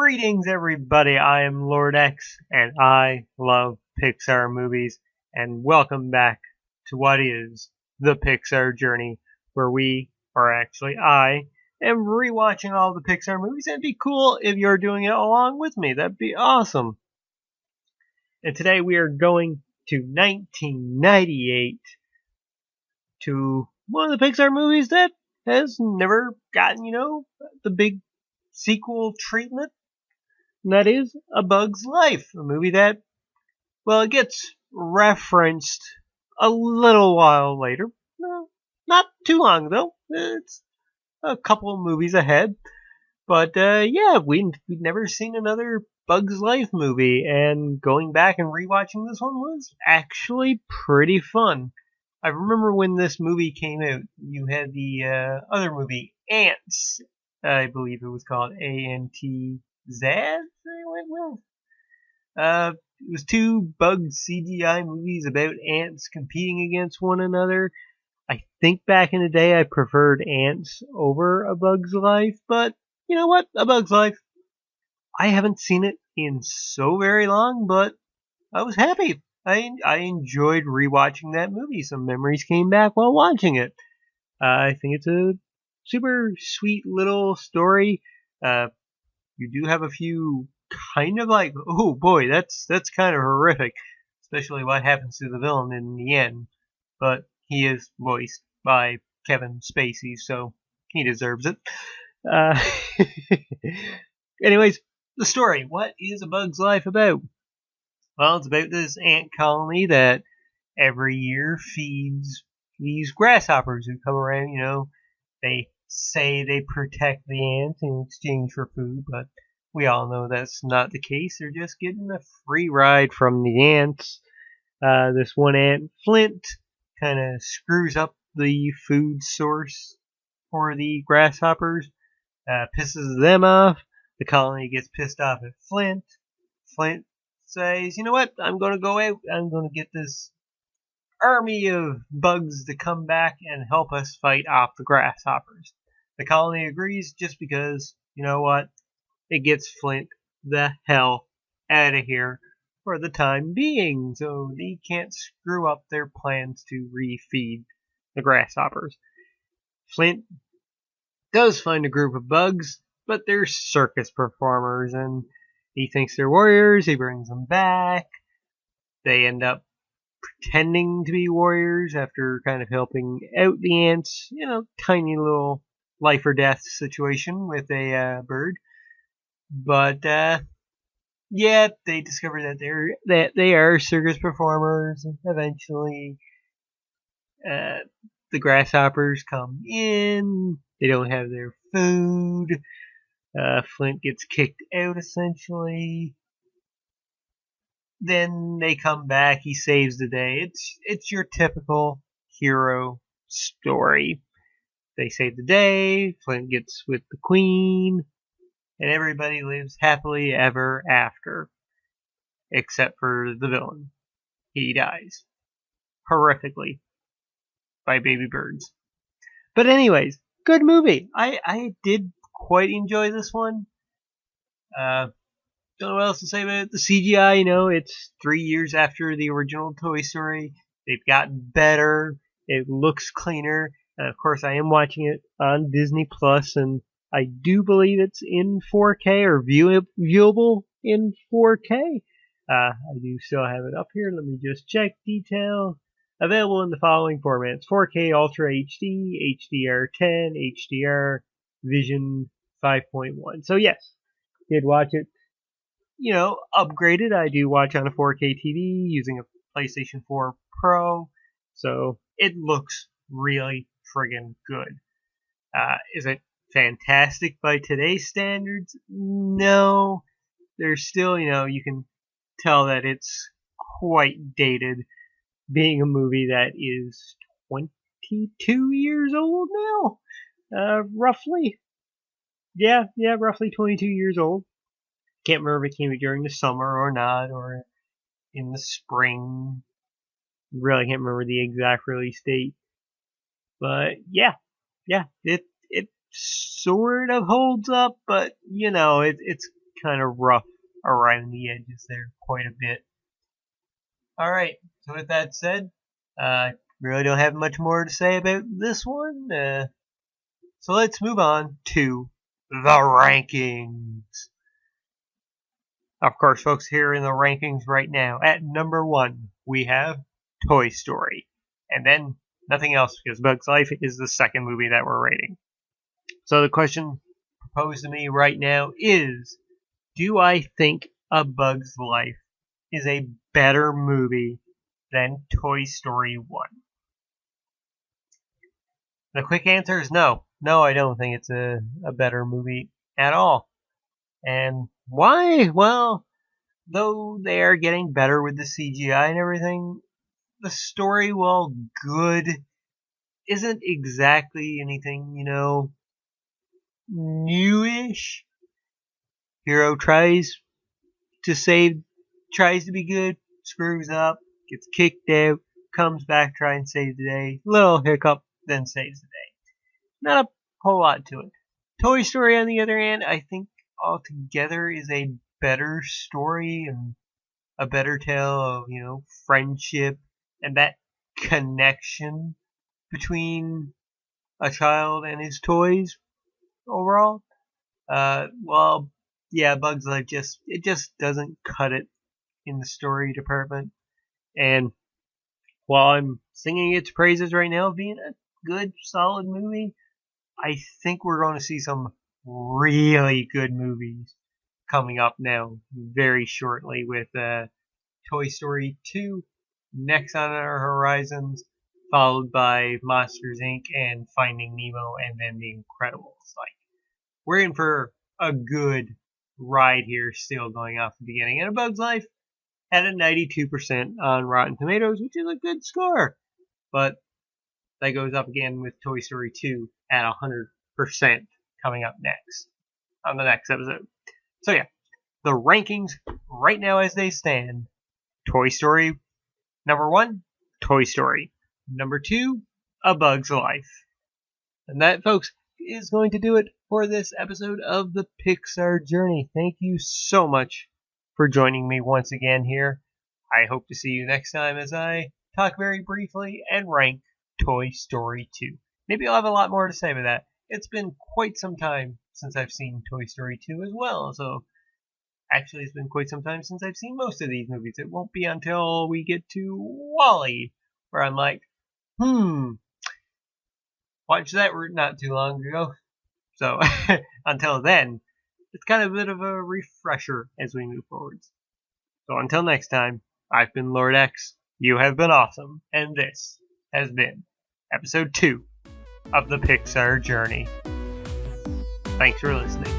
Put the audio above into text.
Greetings, everybody. I am Lord X, and I love Pixar movies. And welcome back to what is the Pixar Journey, where I am rewatching all the Pixar movies. And it'd be cool if you're doing it along with me. That'd be awesome. And today we are going to 1998 to one of the Pixar movies that has never gotten, the big sequel treatment. And that is A Bug's Life, a movie that, well, it gets referenced a little while later. Not too long, though. It's a couple of movies ahead. But, yeah, we'd never seen another Bug's Life movie, and going back and rewatching this one was actually pretty fun. I remember when this movie came out, you had the other movie, Ants, I believe it was called, A-N-T... Zaz, I went with. It was two bug CGI movies about ants competing against one another. I think back in the day I preferred Ants over A Bug's Life, but you know what? A Bug's Life, I haven't seen it in so very long, but I was happy. I enjoyed rewatching that movie. Some memories came back while watching it. I think it's a super sweet little story. You do have a few kind of like, oh boy, that's kind of horrific, especially what happens to the villain in the end. But he is voiced by Kevin Spacey, so he deserves it. Anyways, the story. What is A Bug's Life about? Well, it's about this ant colony that every year feeds these grasshoppers who come around, they say they protect the ants in exchange for food, but we all know that's not the case. They're just getting a free ride from the ants. This one ant, Flint, kind of screws up the food source for the grasshoppers, pisses them off. The colony gets pissed off at Flint. Flint says, you know what, I'm going to go out. I'm going to get this army of bugs to come back and help us fight off the grasshoppers. The colony agrees just because, you know what, it gets Flint the hell out of here for the time being, so they can't screw up their plans to refeed the grasshoppers. Flint does find a group of bugs, but they're circus performers, and he thinks they're warriors. He brings them back. They end up pretending to be warriors after kind of helping out the ants, tiny little life or death situation with a bird. But yeah, they discover that they are circus performers. And eventually, the grasshoppers come in. They don't have their food. Flint gets kicked out essentially. Then they come back. He saves the day. It's your typical hero story. They save the day. Flint gets with the queen, and everybody lives happily ever after, except for the villain. He dies horrifically by baby birds. But anyways, good movie. I did quite enjoy this one. Don't know what else to say about it. The CGI, it's 3 years after the original Toy Story. They've gotten better. It looks cleaner. And of course, I am watching it on Disney Plus, and I do believe it's in 4K or viewable in 4K. I do still have it up here. Let me just check details. Available in the following formats: 4K Ultra HD, HDR10, HDR, Vision 5.1. So yes, did watch it. Upgraded. I do watch on a 4K TV using a PlayStation 4 Pro, so it looks really friggin' good. Is it fantastic by today's standards? No. There's still, you can tell that it's quite dated, being a movie that is 22 years old now, roughly. Yeah, roughly 22 years old. Can't remember if it came during the summer or not, or in the spring. Really can't remember the exact release date. But yeah, it sort of holds up, but it's kind of rough around the edges there quite a bit. Alright, so with that said, I really don't have much more to say about this one. So let's move on to the rankings. Of course, folks, here in the rankings right now, at number 1, we have Toy Story. And then nothing else, because Bug's Life is the second movie that we're rating. So the question proposed to me right now is, do I think A Bug's Life is a better movie than Toy Story 1? The quick answer is no. No, I don't think it's a better movie at all. And why? Well, though they are getting better with the CGI and everything, the story, while good, isn't exactly anything, newish. Hero tries to be good, screws up, gets kicked out, comes back, trying to save the day, little hiccup, then saves the day. Not a whole lot to it. Toy Story, on the other hand, I think altogether is a better story and a better tale of, friendship and that connection between a child and his toys overall. Well, yeah, Bug's Life just doesn't cut it in the story department. And while I'm singing its praises right now, being a good, solid movie, I think we're going to see some really good movies coming up now very shortly with Toy Story 2 next on our horizons, followed by Monsters Inc. and Finding Nemo, and then The Incredibles. Like, we're in for a good ride here still going off the beginning. And A Bug's Life had a 92% on Rotten Tomatoes, which is a good score. But that goes up again with Toy Story 2 at 100% coming up next on the next episode. So yeah, the rankings right now as they stand: Toy Story number 1, Toy Story. Number 2, A Bug's Life. And that, folks, is going to do it for this episode of the PIXAR Journey. Thank you so much for joining me once again here. I hope to see you next time as I talk very briefly and rank Toy Story 2. Maybe I'll have a lot more to say about that. It's been quite some time since I've seen Toy Story 2 as well, so actually it's been quite some time since I've seen most of these movies. It won't be until we get to WALL-E where I'm like, watched that not too long ago. So until then, it's kind of a bit of a refresher as we move forwards. So until next time, I've been Lord X, you have been awesome, and this has been episode 2 of the PIXAR Journey. Thanks for listening.